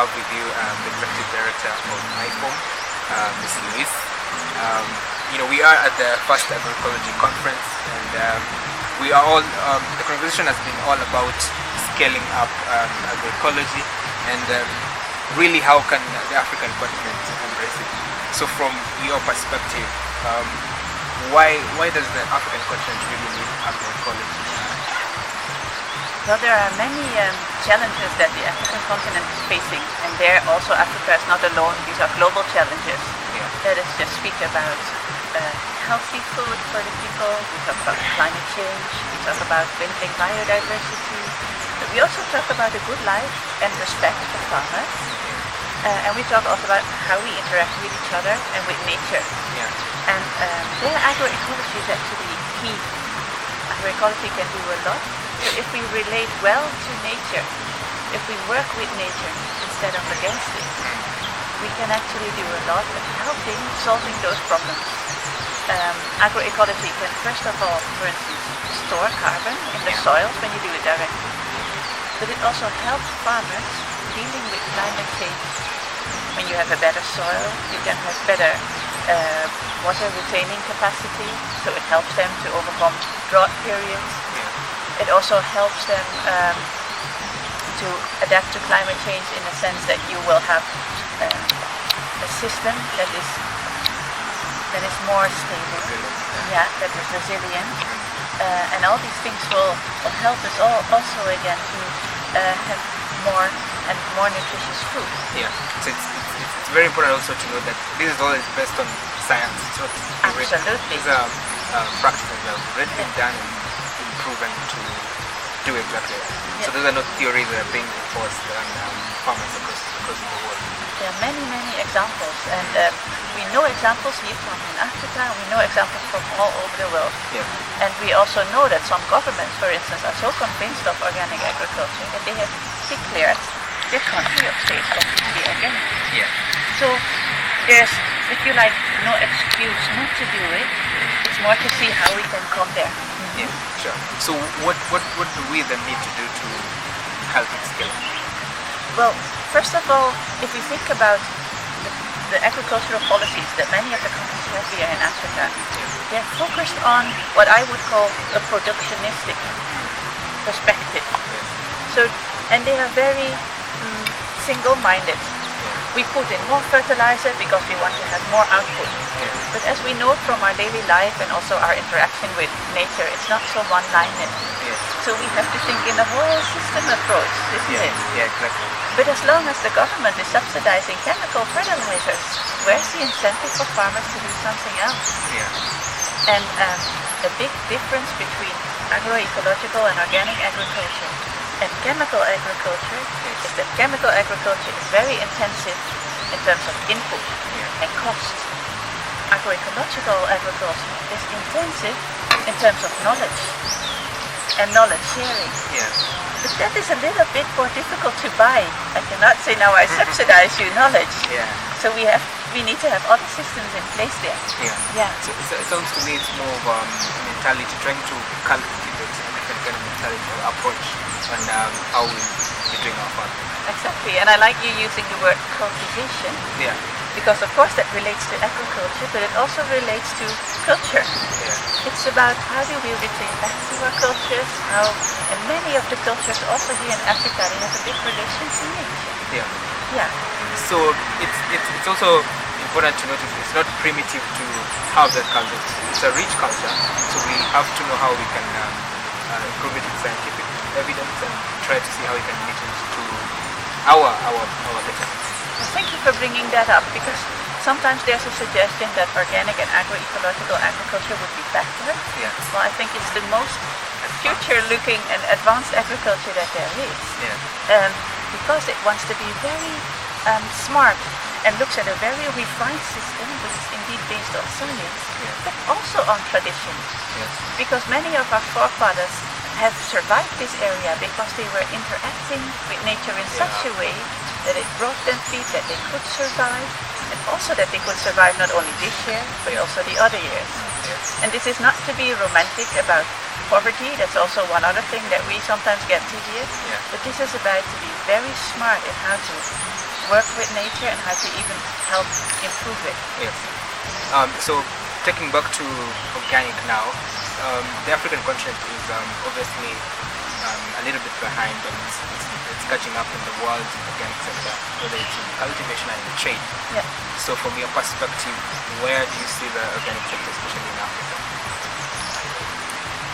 have with you the Executive Director of IFOAM, Ms. Louise. We are at the first Agroecology conference, and we are all, the conversation has been all about scaling up agroecology and really how can the African continent embrace it. So from your perspective, why does the African continent really need agroecology? Well, there are many challenges that the African continent is facing, and there also Africa is not alone. These are global challenges. Yeah. Let us just speak about healthy food for the people. We talk about climate change. We talk about dwindling biodiversity. But we also talk about a good life and respect for farmers. And we talk also about how we interact with each other and with nature. Yeah. And there agroecology is actually key. Agroecology can do a lot. So if we relate well to nature, if we work with nature instead of against it, we can actually do a lot of helping solving those problems. Agroecology can first of all, for instance, store carbon in the soils when you do it directly. But it also helps farmers dealing with climate change. When you have a better soil, you can have better water retaining capacity, so it helps them to overcome drought periods. It also helps them to adapt to climate change in the sense that you will have a system that is more stable, that is resilient, and all these things will help us all also again to have more and more nutritious food. Yeah, so it's very important also to know that this is always based on science. It's not absolutely. It's practical. Already been done and proven to do exactly that. Yeah. So those are not theories that are being enforced on farmers across the world. There are many examples, and we know examples here from Africa, and we know examples from all over the world. Yeah. And we also know that some governments, for instance, are so convinced of organic agriculture that they have declared their country of state completely organic. Yeah. So there's, if you like, no excuse not to do it. It's more to see how we can come there. Yeah, sure. So what do we then need to do to help it scale? Well, first of all, if we think about the agricultural policies that many of the countries have here in Africa, they're focused on what I would call a productionistic perspective. So, and they are very single-minded. We put in more fertilizer because we want to have more output. But as we know from our daily life and also our interaction with nature, it's not so one-lined. So we have to think in a whole system approach, isn't it? Yeah, exactly. But as long as the government is subsidizing chemical fertilizers, where's the incentive for farmers to do something else? Yeah. And a big difference between agroecological and organic agriculture and chemical agriculture is that chemical agriculture is very intensive in terms of input and cost. Agroecological agriculture is intensive in terms of knowledge and knowledge sharing. Yeah. But that is a little bit more difficult to buy. I cannot say now I subsidize you knowledge. Yeah. So we need to have other systems in place there. Yeah. So it sounds to me it's more of a mentality, trying to cultivate a different kind of mentality or approach on how we're doing our farming. Exactly, and I like you using the word cultivation. Yeah. Because of course that relates to agriculture, but it also relates to culture. Yeah. It's about how do we return back to our cultures, and many of the cultures also here in Africa, they have a big relation to nature. Yeah. So it's also important to notice it's not primitive to have that culture. It's a rich culture, so we have to know how we can improve it with scientific evidence and try to see how we can meet it to our betterment. Thank you for bringing that up, because sometimes there's a suggestion that organic and agroecological agriculture would be backward. Yeah. Well, I think it's the most future-looking and advanced agriculture that there is. Yeah. Because it wants to be very smart and looks at a very refined system, which is indeed based on science, but also on tradition. Yes. Because many of our forefathers have survived this area because they were interacting with nature in such a way that it brought them feed that they could survive, and also that they could survive not only this year, but also the other years. Yes. And this is not to be romantic about poverty, that's also one other thing that we sometimes get tedious, but this is about to be very smart in how to work with nature and how to even help improve it. Yes. So taking back to organic now, the African continent is obviously a little bit behind, and it's catching up in the world's organic sector, whether it's in cultivation and in trade. Yeah. So from your perspective, where do you see the organic sector, especially in Africa?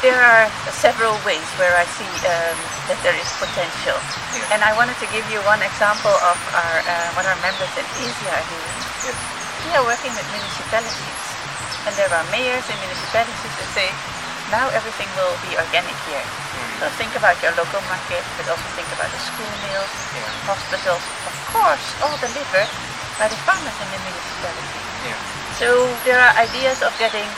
There are several ways where I see that there is potential. Yes. And I wanted to give you one example of what our members in Asia are doing. Yes. We are working with municipalities, and there are mayors and municipalities that say, now everything will be organic here. So think about your local market, but also think about the school meals, hospitals, of course, all delivered by the farmers in the municipality. Yeah. So there are ideas of getting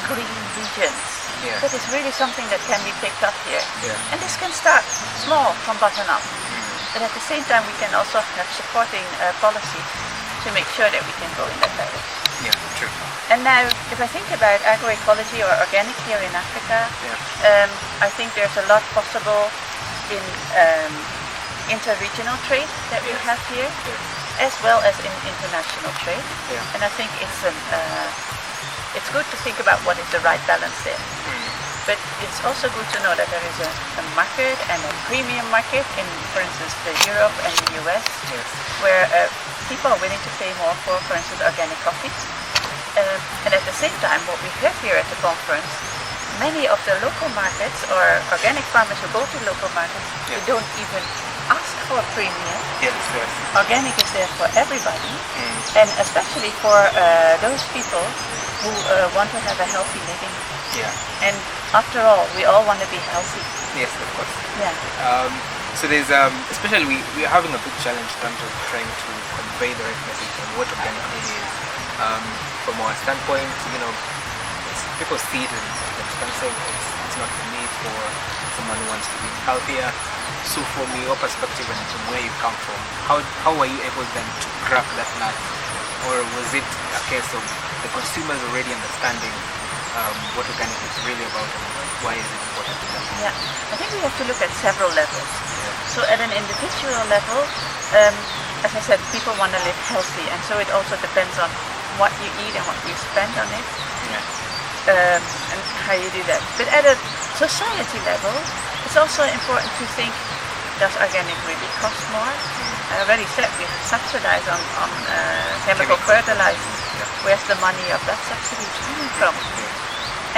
green regions. Yeah. That is really something that can be picked up here. Yeah. And this can start small from bottom up. But at the same time we can also have supporting policies to make sure that we can go in that direction. Yeah, true. And now, if I think about agroecology or organic here in Africa, I think there's a lot possible in inter-regional trade that we have here, as well as in international trade. Yeah. And I think it's good to think about what is the right balance there. But it's also good to know that there is a market and a premium market in, for instance, Europe and the US, where people are willing to pay more for instance, organic coffee. And at the same time, what we have here at the conference, many of the local markets or organic farmers who go to local markets, they don't even ask for a premium. Yes. Organic is there for everybody, and especially for those people who want to have a healthy living. Yeah. And after all, we all want to be healthy. Yes, of course. Yeah. So there's especially we're having a big challenge in terms of trying to convey the right message on what organic really is. From our standpoint, people see it as expensive. It's not for me, for someone who wants to eat healthier. So from your perspective and from where you come from, how were you able then to crack that nut? Or was it a case of the consumers already understanding what organic is really about and why is it important to them? Yeah, I think we have to look at several levels. So at an individual level, as I said, people want to live healthy, and so it also depends on what you eat and what you spend on it, and how you do that. But at a society level, it's also important to think, does organic really cost more? I already said we subsidize on chemical fertilizers. Where's the money of that subsidy coming from?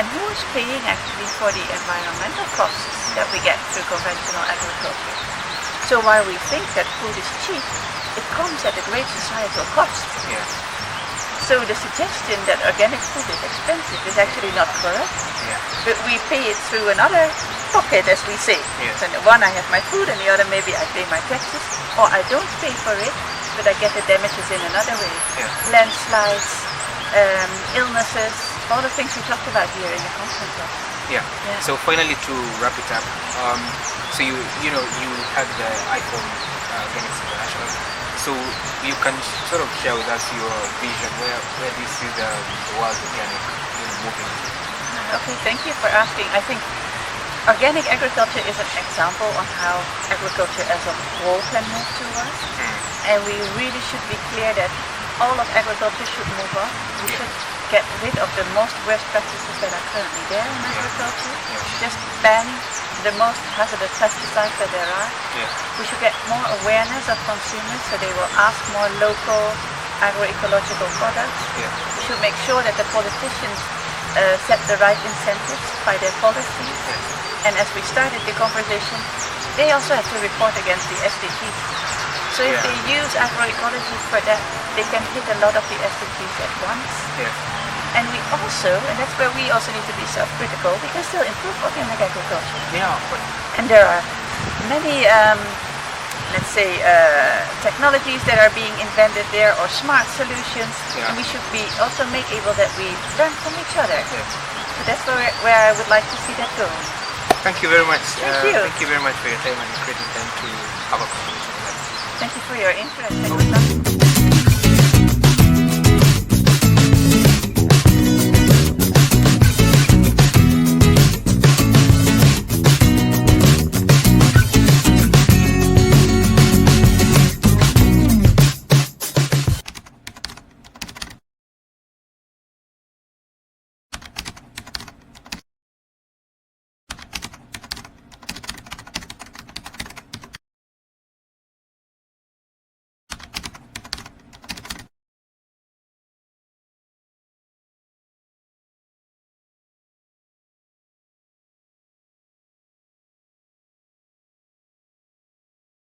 And who is paying actually for the environmental costs that we get through conventional agriculture? So while we think that food is cheap, it comes at a great societal cost. So the suggestion that organic food is expensive is actually not correct. But we pay it through another pocket, as we say. So the one I have my food, and the other maybe I pay my taxes, or I don't pay for it, but I get the damages in another way. Landslides, illnesses, all the things we talked about here in the conference. So finally, to wrap it up, so you had the IFOAM Organics International. So you can sort of share with us your vision. Where do you see the world organic moving? Okay, thank you for asking. I think organic agriculture is an example on how agriculture as a whole can move towards. And we really should be clear that all of agriculture should move on. We should get rid of the most worst practices that are currently there in agriculture. Just ban the most hazardous pesticides that there are. We should get more awareness of consumers so they will ask more local agroecological products. We should make sure that the politicians set the right incentives by their policies. And as we started the conversation, they also have to report against the SDGs. So if they use agroecology for that, they can hit a lot of the SDGs at once. And we also, and that's where we also need to be self-critical, we can still improve organic agriculture. And there are many, let's say, technologies that are being invented there, or smart solutions, and we should be also make able that we learn from each other. So that's where I would like to see that go. Thank you very much. Thank you. Thank you very much for your time and creating time to have a conversation with us. Thank you for your interest.